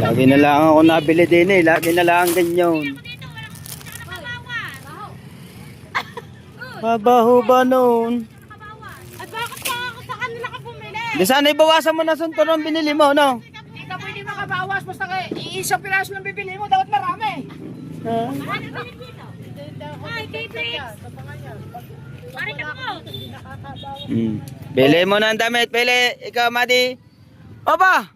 Lagi na lang ako nabili din eh. Lagi na lang ganyan. Mabaho ba noon? At bakit pa ako sa kanila ka bumili? Di sana ibawasan mo na sunto ng binili mo, no? Hindi ka pwede makabawas. Basta iisang piraso lang bibili mo. Dapat marami. Ay, kay Trix. Pare ka mo. Pili mo na ang damit. Pili. Ikaw, Madi. Opa!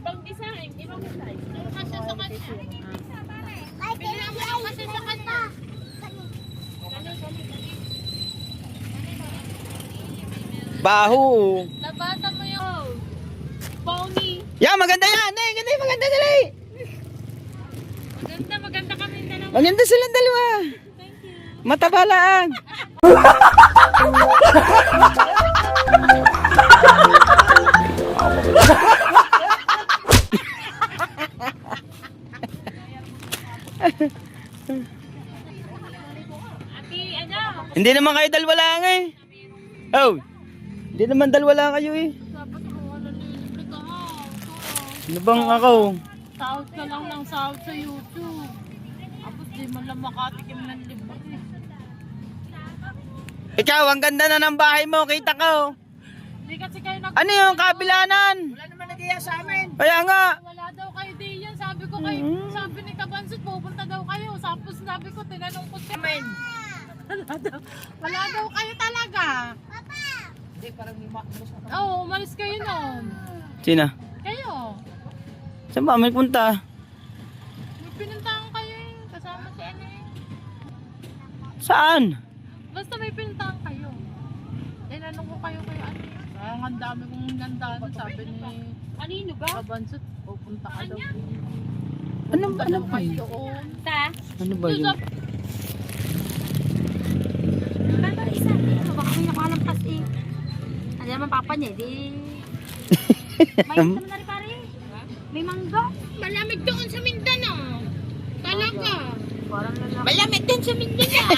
Ibang design. Ibang size. Ano kasi sa kanya? Pili mo kasi sa kanya. Baho. Nabasa mo yung pony. Yan, maganda yan. Ay, ganda, maganda sila eh. Maganda kami dalawa. Maganda silang dalawa. Matabalaan. Ati, ano? Hindi naman kayo dalawa lang eh. Oh. Hindi naman dalawa lang kayo eh. Dapat ako nalilibre ka ha. Ano bang ako? Sahod ka lang ng sahod sa YouTube. Tapos di man lang makatikim ng libre. Ikaw, ang ganda na ng bahay mo. Kita ko. Hindi kasi kayo Ano yung kabilanan? Wala naman nag-iya sa amin. Kaya nga. Wala daw kayo diyan. Sabi ko kayo, sabi ni Kabansot, pupunta daw kayo. Tapos sabi ko, tinanong ko siya. Wala daw kayo talaga. Hindi, parang Oo, umalis kayo noon. Sina? Kayo. Saan ba may punta? May pinuntahan kayo eh. Kasama si ano eh. Saan? Basta may pinuntahan kayo. Tinanong ko kayo kayo ano eh. Parang ang dami kong nandaan. Sabi ni Kanino ba? Kabansot, pupunta ka daw. Ano ba Kayo doon. Ta? Ano ba yun? Ano isa? Ano baka may nakalampas eh. Ano naman papa niya, di. May naman na rin pare. May mangga. Malamig doon sa Mindanao. Talaga. Parang lalaki. Malamig doon sa Mindanao.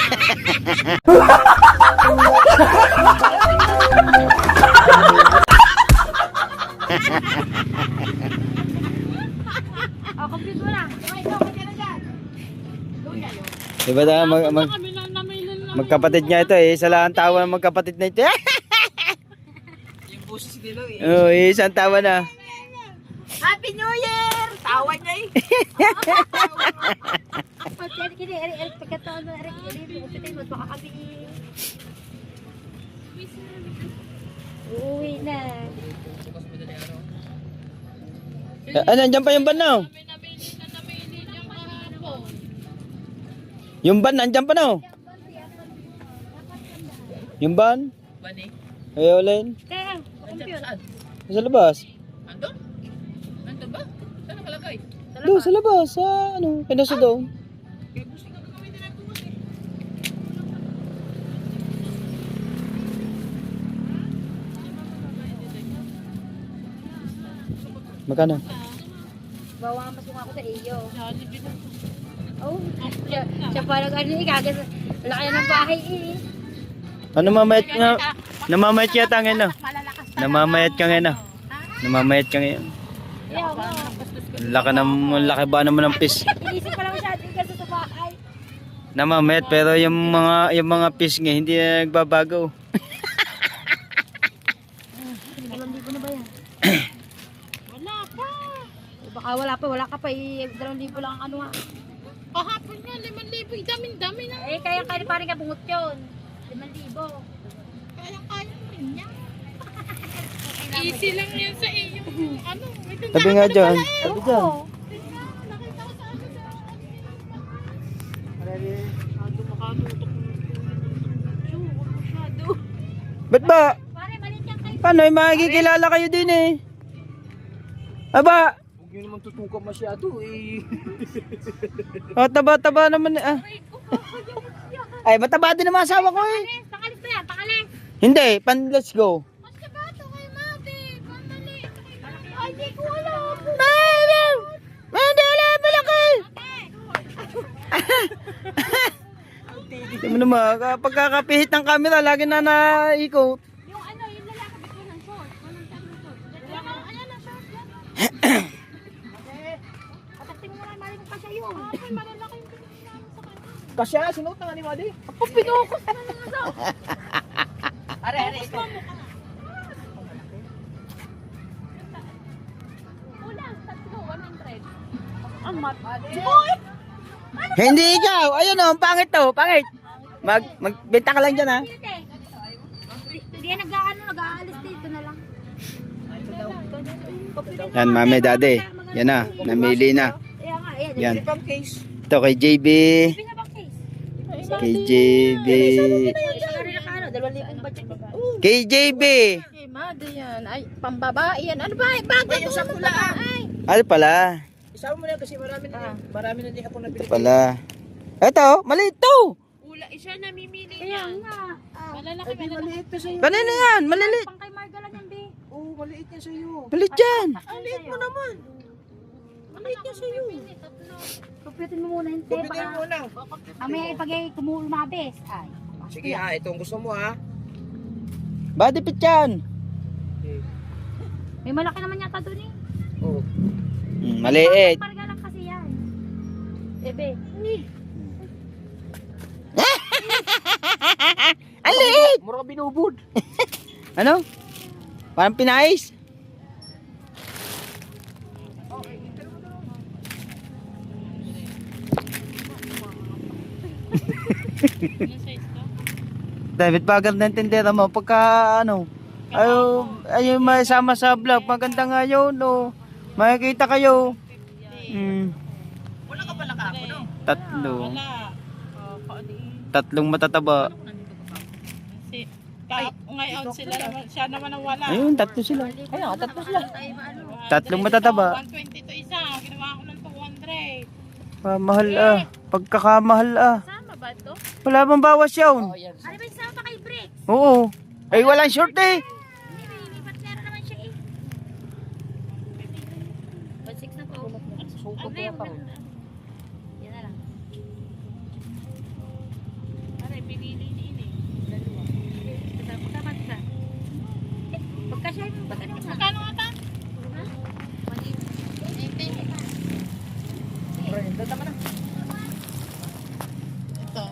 Oh, compute mo na. Ay, okay ka na dyan. Diba tayo Kami lang namailan lang. magkapatid nga ito eh. Isa lang ang tawa ng magkapatid na ito. Yung boses nila eh. Oo, isang tawa na. Happy New Year! Tawa niya eh. Pagkat kini Eric pagkataon na Eric kini upitin mo baka kami. Uwi na. Nandiyan pa yung van na. Kami namili yung kahapon. Yung van, nandiyan pa na. Yung van? Bani? Ayaw ulit. Kaya, compute. Sa labas. Andun? Nandun ba? Saan nakalagay? Doon, sa labas. Sa ano, pinasa doon. Kaya gusto nga kami nila bukas eh. Magkano? Bawa mas mukha ko sa iyo. Jollibee na. Oh, siya parang ano eh, kagas. Wala kaya ng bahay eh. Ano mamayat nga? Namamayat yata ngayon no? Malalakas talaga. Namamayat ka ngayon no? Namamayat ka ngayon. Ayaw mo. Laki ba naman ng fish? Inisip pa lang siya ating kasi sa bahay. Namamayat pero yung mga fish nga hindi na nagbabago. 2,000 na ba yan? Wala pa. Baka wala ka pa eh. 2,000 lang ang ano nga. Kahapon nga, 5,000. Dami na. Eh, kaya parang ka bungot yun. 5,000. Kaya rin niya. Easy lang yan sa iyo. Ano? May tindahan Sabi nga ka na dyan. pala eh. Sabi dyan. Nakita ko sa akin sa makatutok. Masyado. Ba't ba? Pare, malit yan kayo. Paano? Makikilala kayo din eh. Aba! Huwag nyo naman tutukan masyado eh. Oh, taba-taba naman eh. Ay, mataba din naman asawa ko eh. Pangalis ba yan? Pangalis. Hindi, let's go. Mas ka ba ito kay Mate? Pamali. Ay, di ko alam. Madam! Madam, malaki! Hindi mo naman, pagkakapihit ng camera, lagi na naikot. Yung ano, yung lalaki ba ng short? Walang short. Ayan na, short yan. Ay, malalaki yung pinili namin sa kanya. Kasya, sinuot na nga ni Madi. Ako, pinukos na lang daw. Are, ikaw. Kulang, 100. Ang mat. Hindi ikaw. Ayun oh, ang pangit to. Pangit. Magbenta ka lang dyan ha. Hindi yan nag-aalis dito na lang. Yan, mami, daddy. Yan na, namili na. Kaya nga, ayan. Yan. Pang case. Ito kay JB. Pinabang case. Kay JB. Ano rin nakano, 2,000 budget. Kay JB. Okay, Madi yan. Ay, pambabae yan. Ano ba? Bago Ay, yung ito sa ng pula. babae. Ano pala? Isama mo na kasi marami na din ako Ito nabili. pala. Ito, maliit to. Ula, siya namimili Kaya yan. nga. Malalaki, Ay, di malalaki. maliit pa sa'yo. Kanina yan, malilit. Pang kay Marga lang yan, be. Oo, maliit yan sa'yo. Maliit yan. Ang liit mo naman. Maliit niya sa'yo. Kupitin mo muna yung Kupitin tape. mo muna. Mamaya ipagay kumulmabes. Ay. Sige ha, itong gusto mo ha. Body fit yan. May malaki naman yata doon eh. Oo. Maliit. Marga lang kasi yan. Ebe. Ang liit. Mura ka binubod. Ano? Parang pinais. Yung size ko? David, bagam ng tindera mo. Pagka ano, ayaw may sama sa vlog. Maganda nga yun, no. Makikita kayo. Wala ka pala kako, no? Tatlo. Wala. Oh, kaadi. Tatlong matataba. Kasi, ngayon sila naman, siya naman ang wala. Ayun, tatlo sila. Kaya nga, tatlo sila. Tatlong matataba. 120 to isa. Ginawa ko ng 200. Mahal ah. Pagkakamahal ah. Sama ba ito? Wala bang bawas yun? Oh, yan. Ano ba yung sama kay Brick? Oo. Ay, walang short eh. Hindi, may lipat pera naman siya eh. 1,600 na po. Ano yung ganda? Yan na lang. Aray, pinili ni Ini. Tama ka. Pagka siya yung pagka naman. Magkano nga ta? Brenda, tama na. Ito.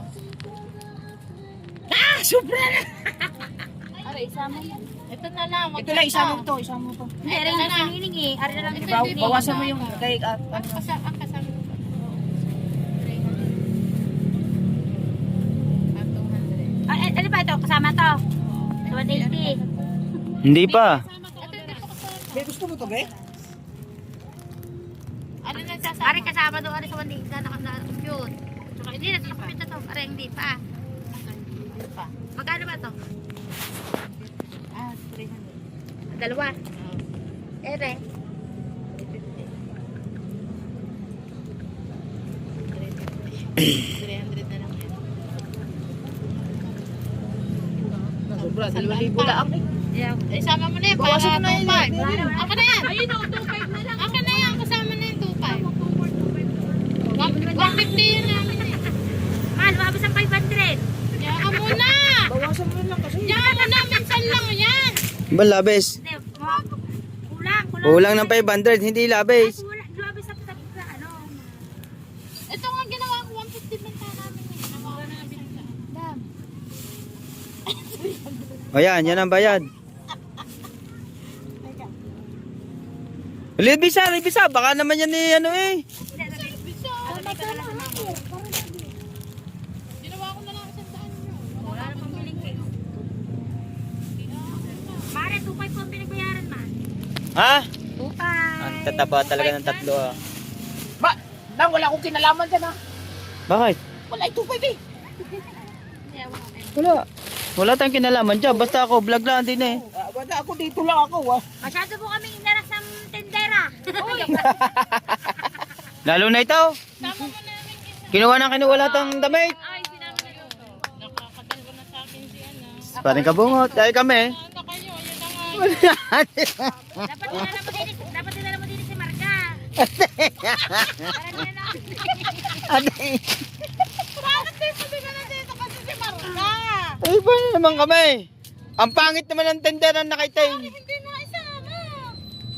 Aray, isama yan. Ito na lang. Ito lang, isama mo to, isama mo to. Hindi, aray nga sa hiling eh. Aray na lang yung Ito, Bawasan mo yung kay Ang kasama ko. Ano ba ito? Kasama to? 180. Hindi pa. May gusto mo to, be? Ano na sasama? Aray kasama doon. Aray sa 180 na cute. Tsaka hindi na. Susupit na to. Aray hindi pa. Magkano ba to? Ah, 300. Dalawa. Ere. 300 na lang yan. Sobra, 2,000 lang eh. Yeah. Isama mo na yan para Bawasan mo na yun. 2.5. Ako na yan. Ayun o, 2.5 na lang. Ako na yan. Kasama na yung 2.5. 150 yun namin eh. Mahal, mabas ang 500. Yaan mo na. Bawasan mo lang kasi. Yaan mo na. Minsan lang yan. Ba labes? Hindi, kulang. Kulang ng 500, hindi labes. Kulang. Labis sa ano. Ito nga ginawa ko. 150 benta namin eh. Ginawa ko na benta. Dam. O yan, yan ang bayad. Libisa, baka naman yan eh, ano eh. Ginawa ko na lang 100 nyo. Wala na pang biling cake. Pare, 2.5 po ang pinagbayaran man. Ha? 2.5. Ang tataba talaga ng tatlo ah. Ba, nang wala akong kinalaman dyan ha. Bakit? Wala ito, baby. Wala tayong kinalaman dyan. Basta ako, vlog lang din eh. Wala ako, dito lang ako ha. Masyado po kaming inaras ng tendera. Lalo na ito. Sama mo na namin isa. Kinuha lahat ng damit. Ay, sinama na yun. Nakakadalwa na sa akin si Ana. Paring kabungot. Dahil kami. Ano kayo? Ayun na nga. Dapat dinala mo din si Marga. Parang nila na. Bakit di mo dinala dito kasi si Marga? Ay, paano naman kami? Ang pangit naman ng tendera na nakaiting. Hindi na isama.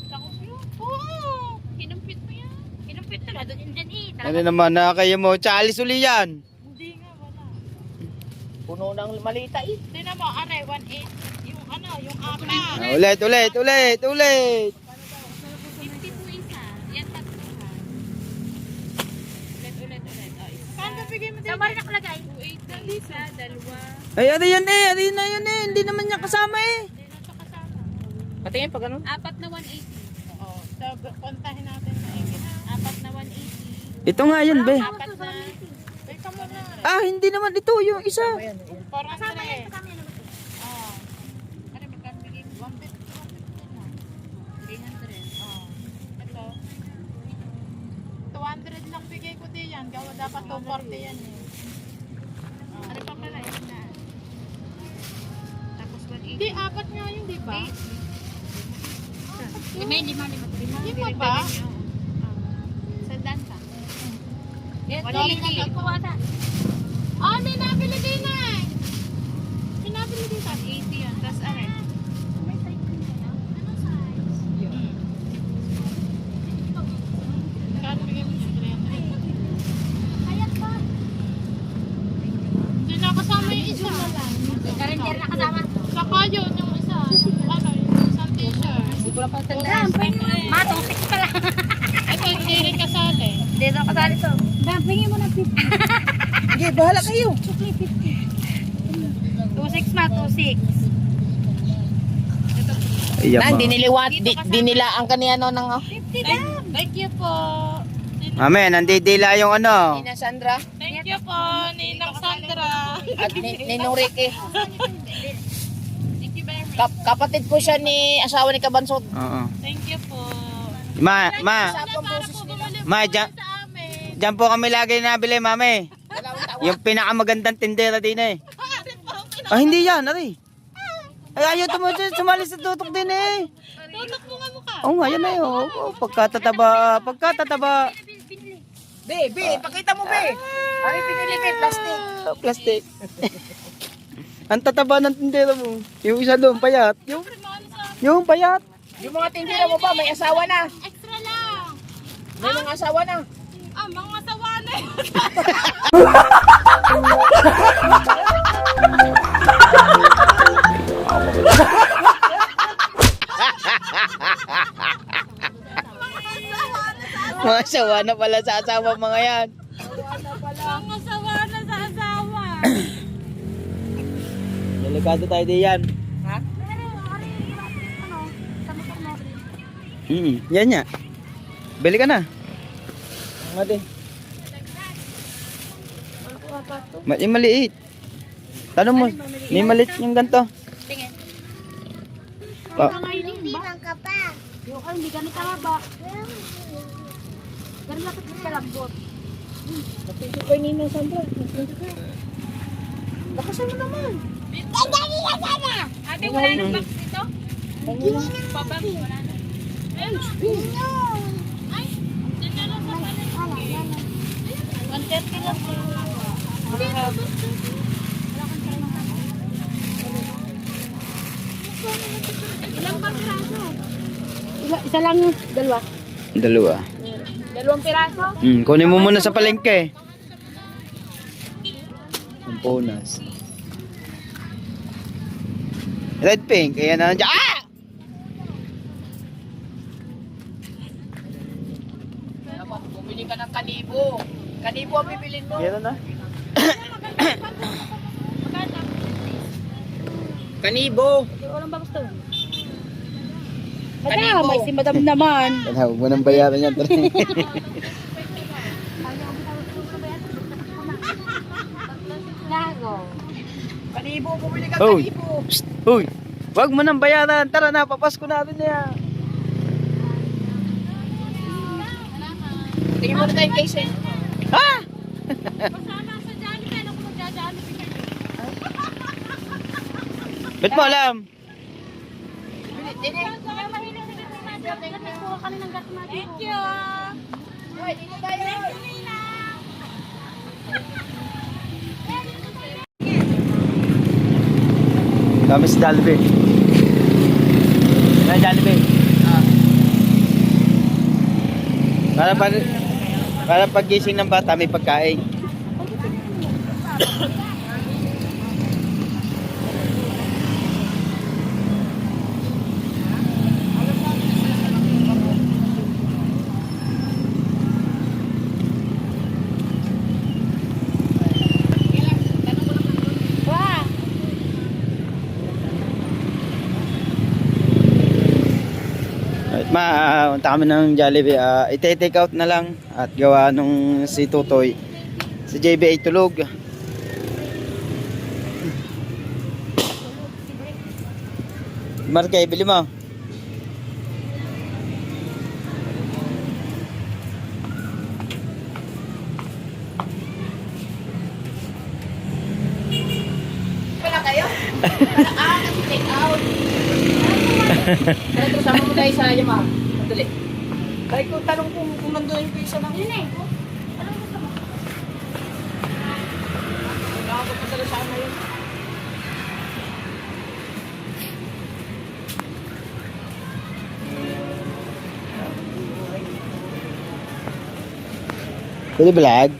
Takot yun. Oo. Kinumpit mo yan. Kinumpit na doon dyan eh. Ano naman na kayo mo? Chalis uli yan. Hindi nga, wala. Puno ng malita eh. Hindi na mo, are, 1.8. Yung ano, yung apat. Ulit, ulit, ulit, ulit. 50 po isa. Yan tatluhan. Ulit. O, isa. Saan ka bigay mo din? Sa mali nakalagay. 2.8 isa, dalawa. Ay, ano yan eh? Ano yun na yun eh? Hindi naman niya kasama eh. Hindi na siya kasama. Patingin pag ano? Apat na 180. Oo. So, kontahin natin na yun. Apat na 180. Ito nga yun, be. Apat na. Wait ka muna. Ah, hindi naman ito yung isa. Parang Kasama yan. tre. Kasama yan. Oo. Ano, magkano bigay mo? 300. Oo. Ito. 200 lang bigay ko din yan. Gawa dapat 240 yan eh. Ano pa pala yun na? Tapos 180. Hindi, apat nga yun, di ba? Lima. Lima ba? Sandan pa. Yan, 180. ko ata. Ah, may nabili din eh. May nabili din. 80 yun. Tapos ano? May size din ka na? Anong size? Kano bigay mo siya? 300. Ayan pa. Hindi na kasama yung isa. Karender na kasama. Saka yun, yung isa. Ano, yung isang t-shirt. Hindi ko lang patandaan. Matusik pala. Ito, hindi rin kasali. Hindi na kasali to. Dampingin mo na 50. Sige, bahala kayo. 26 ma, 26. Ayan Nang, mo. dinilaan ka niya no ng 50 daw. Thank you po. Mami, nandidila yung ano. Nina Sandra Thank you po, Ninang Sandra. at Ninong Ricky. Thank you very much. Kapatid ko siya ni asawa ni Kabansot. Oo. Thank you po. Ma, Para po bumalik Ma, po sa amin. dyan po kami lagi nabili, mami. Yung pinakamagandang tindera din eh. Ah, hindi yan, ari. Ay, ayaw sumali sa tutok din eh. Tutok mo nga mukha. Oo nga, yan na yun. Oo, pagkatataba. Be, pakita mo be. Ano pinili be? Plastic. Ah, plastic. Ang tataba ng tindera mo. Yung isa doon, payat. Yung payat. Yung mga tindera mo ba, may asawa na. Extra lang. May mga asawa na. Ah, mga sawa na yun. Mga sawa na pala sa asawa mga yan. Mga sawa na sa asawa. Delikado tayo din yan. Ha? Yan niya. Bili ka na. Nga din. Yung maliit. Tanong mo, may maliit yung ganito. Tingin. Pa. Hindi lang ka pa. Yung hindi ganit ka ba? Ganun lang ka lambot. Kapito ko yung Ninong Sandra. Lakasan mo naman. Ate, wala nang box dito? Pabang, wala na. Ay, dyan na lang sa palengke. 130 lang po. Ilang pa piraso? Isa lang, dalawa. Dalawa. Dalawang piraso? Kunin mo muna sa palengke. Ang punas. Red pink. Ayan na nandiyan. Ah! Dapat bumili ka ng kanibo. Kanibo ang bibilin mo. Meron na. Kanibo. Walang ba gusto? Kanibo. May si madam naman. Huwag mo nang bayaran yan. Lago. Kanibo, bumili ka Hoy. kanibo. Psst, Uy, wag mo nang bayaran. Tara na, papasko natin yan. Tingin mo na tayo case eh. Ha? Kasama sa Jollibee. Ano kung magja-Jollibee kayo? Ba't mo alam? Thank you. Hoy, dito tayo. Kami si Jollibee. Jollibee. Para Para paggising ng bata may pagkain. Punta kami ng Jollibee. Ite-take out na lang at gawa nung si Tutoy. Si JB ay tulog. Marke, bili mo. Wala kayo? Kasi take out. Kaya sama mo tayo sa iyo, ma'am. Madali. Kaya ko tanong kung nandun yung pisa ng... Yun eh. Anong gusto mo? Nakakapasala sa ama yun. Pwede vlog?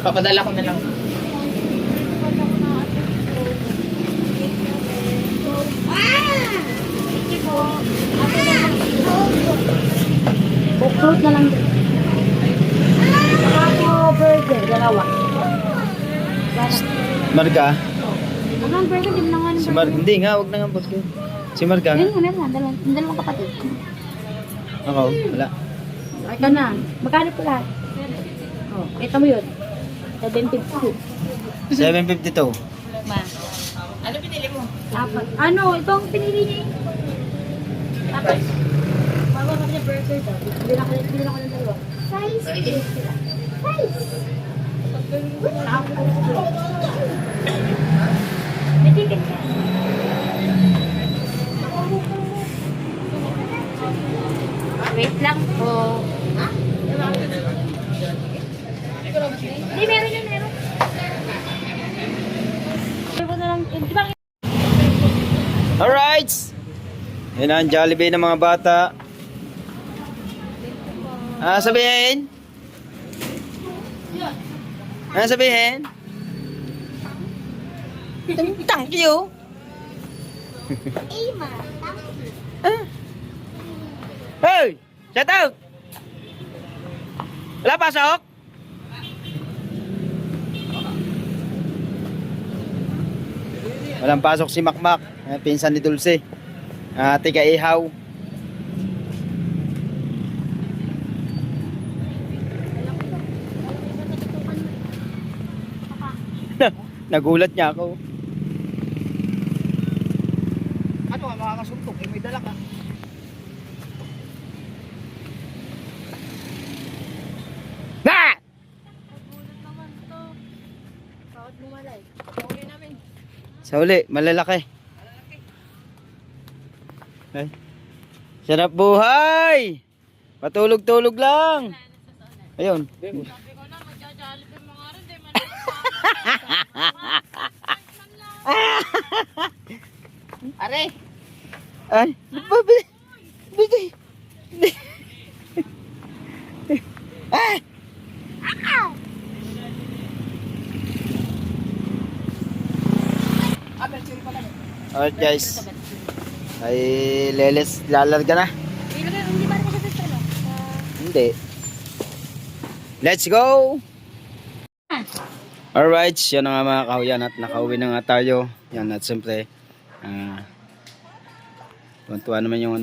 Papadala ko na lang. Fruit na lang din. Burger, dalawa. Marga? Anong burger? Di mo na nga ng Si Marga? Hindi nga, huwag na nga boss ko. Si Marga nga? Yun nga meron, dalawang kapatid. Ako, wala. Ito na. Magkano po lahat? Oh, ito mo yun. 750. 752. Ma. Ano pinili mo? Apat. Ano? Itong pinili niya. Tapos, bago kami na burger daw. Bili na ko ng dalawa. Size. Size. May ticket ka. Wait lang po. Hindi, meron yun, meron. Meron na lang. Di ba? Alright! Yan ang Jollibee ng mga bata. Sabihin? Sabihin? Thank you! Ima. Hey! Shout out! Wala pasok? Walang pasok si Makmak. Pinsan ni Dulce. Tiga ihaw. Nagulat niya ako. Ano nga makakasuntok? Eh, may dala ka. Na! Sa uli, malalaki. Ay. Sarap buhay! Patulog-tulog lang. Ayun. Sabi ko na, magja-jollibee mo nga rin. Di man Are! Ay, babi. Bigay. Ah! Alright guys. Ay leles lalarga na. Hindi ba rin kasi sa salo? Hindi. Let's go. Alright, yan na nga mga kahuyan at nakauwi na nga tayo. Yan at siyempre tuwan-tuwa naman yung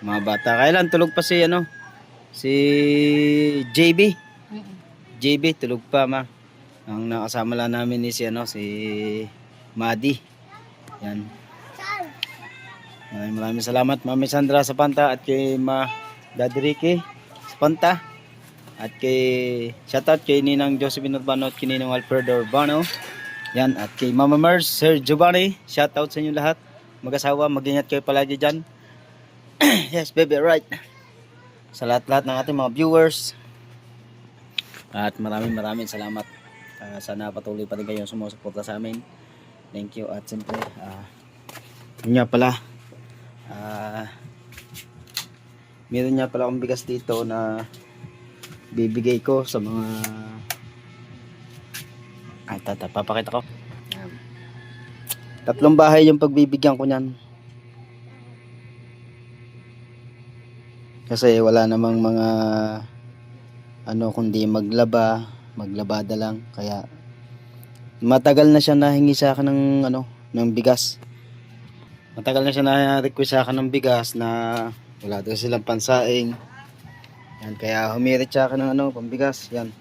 mga bata. Kailan tulog pa si si JB. JB tulog pa ma. Ang nakasama lang namin ni si si Madi. Yan. Maraming salamat Mami Sandra sa Panta at kay Daddy Ricky sa Panta. At kay shoutout kay Ninang Josephine Urbano at kay Ninang Alfredo Urbano. Yan at kay Mama Mers, Sir Giovanni, shoutout sa inyo lahat. Mag-asawa, mag-ingat kayo palagi dyan. Yes, baby, right. Sa lahat-lahat ng ating mga viewers. At maraming salamat. Sana patuloy pa rin kayong sumusuporta sa amin. Thank you at siyempre Yun nga pala. Meron nga pala akong bigas dito na bibigay ko sa mga papakita ko. Ayan. 3 bahay yung pagbibigyan ko niyan. Kasi wala namang mga kundi maglabada lang, kaya matagal na siya nahingi sa akin ng bigas. Matagal na siya na-request sa akin ng bigas na wala daw silang pansaing. Yan, kaya humirit siya akin ng pambigas. Yan.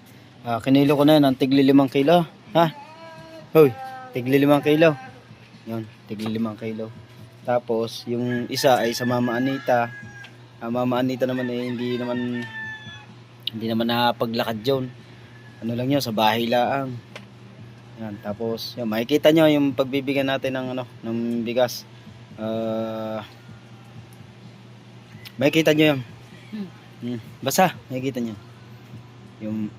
Kinilo ko na yan ng tigli 5 kilo. Ha? Hoy, tigli 5 kilo. Yan, tigli 5 kilo. Tapos, yung isa ay sa Mama Anita. Mama Anita naman hindi naman nakapaglakad yun. Ano lang yun, sa bahay laang. Yan, tapos, yan, makikita nyo yung pagbibigyan natin ng bigas. Makikita nyo yan. Basta, makikita nyo. Yung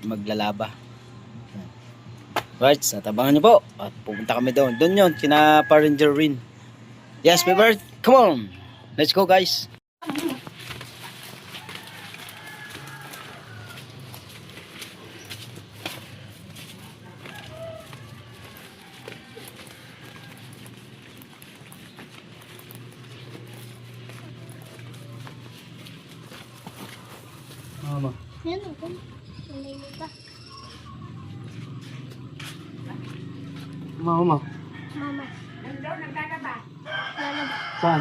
maglalaba. Yan. Right, so tabangan nyo po. At pupunta kami doon. Doon yun, kina Ranger Win. Yes, Pepper, come on. Let's go, guys. Mama. Yan o, nalilita. Mama. Mama. Nandun, naglalaba. Lalaba. Saan?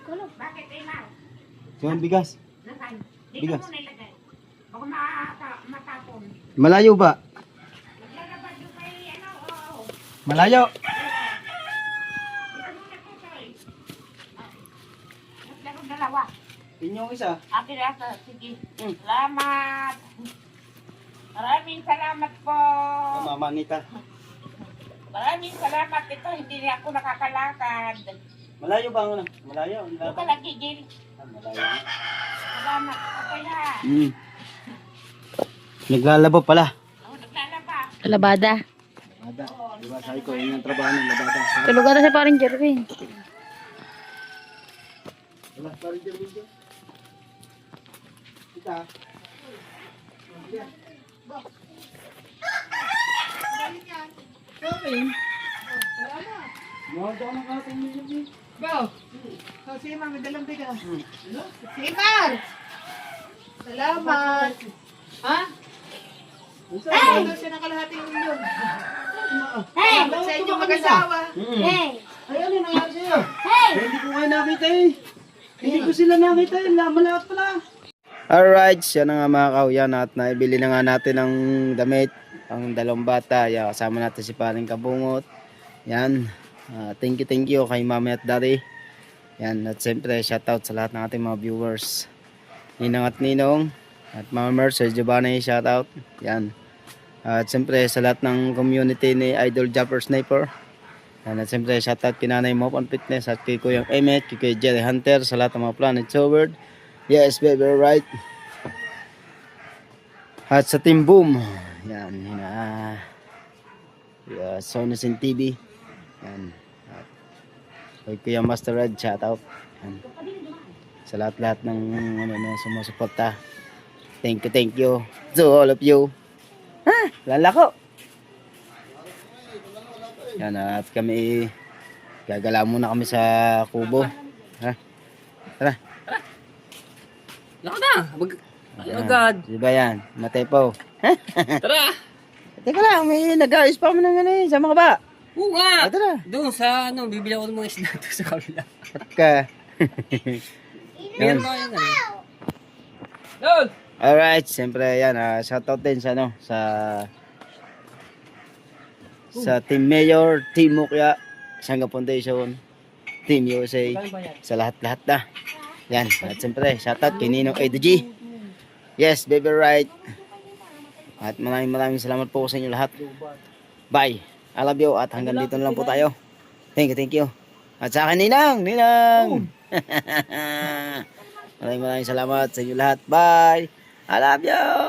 Ikaw lang. Bakit, Emar? Yung bigas. Nasaan? Dito Bigas. mo nilagay. Baka matapon. Malayo ba? Naglalaba doon kay, oo. Malayo. Dito mo nagkusoy. Naglaro dalawa. Inyong isa. Akin ata, sige. Salamat. Maraming salamat po. Mama Anita. Maraming salamat. Ito, hindi na ako nakakalakad. Malayo ba ang Malayo. Ito ka lang, Gigil. Malayo. Salamat. Okay na. Naglalaba pala. Ako naglalaba. Labada. Labada. Diba sabi ko, yun yung trabaho ng labada. Tulugan na si paring Jerwin. Wala pa rin dyan video. Kita. Mga daw ng ating video. Go. So, si Imar, may dalang bigas. Si Imar! Salamat. Ha? Hey! Ito siya ng kalahating milyon. Hey! Sa inyong mag-asawa. Hey! Ay, ano yung nangyari sa'yo? Hey! Hindi ko kayo nakita eh. Hindi ko sila nakita eh. Malapit pala. Alright, siya na nga mga kauyan at naibili na nga natin ng damit ang 2 bata. Yan, kasama natin si Paring Kabungot. Yan. Thank you kay Mami at Daddy. Yan, at siyempre shoutout sa lahat ng ating mga viewers. Ninang at Ninong at Mama Mer, Sir Giovanni, shoutout. Yan. At siyempre sa lahat ng community ni Idol Jumper Sniper. Yan, at siyempre shoutout kay Nanay Mop on Fitness at kay Kuyang Emet, kay Jerry Hunter, sa lahat ng mga Planet Forward. Yes, baby, right. At sa Team Boom. Yan, Sonosin TV. Yan. At kay Kuya Master Red, shoutout. Yan. Sa lahat-lahat ng sumusuporta. Thank you to all of you. Lalako. Yan, at kami gagala muna kami sa kubo. Ha? Tara. Lako na! Agad! Di ba yan? Matay po. Tara! Teka lang, may nag-ayos pa kami ng sama ka ba? Oo nga! Tara. Doon sa bibili ako ng mga isda doon sa kabila. Ka. Meron ba yun Doon! Alright, siyempre yan, shoutout din sa sa Team Mayor, Team Mukya, Sangga Foundation, Team USA, sa lahat-lahat na. Yan, at siyempre, shoutout kay Ninong A2G. Yes, baby, right. At maraming salamat po sa inyo lahat. Bye. I love you at hanggang dito na lang po tayo. Thank you. At sa akin, Ninang. Maraming salamat sa inyo lahat. Bye. I love you.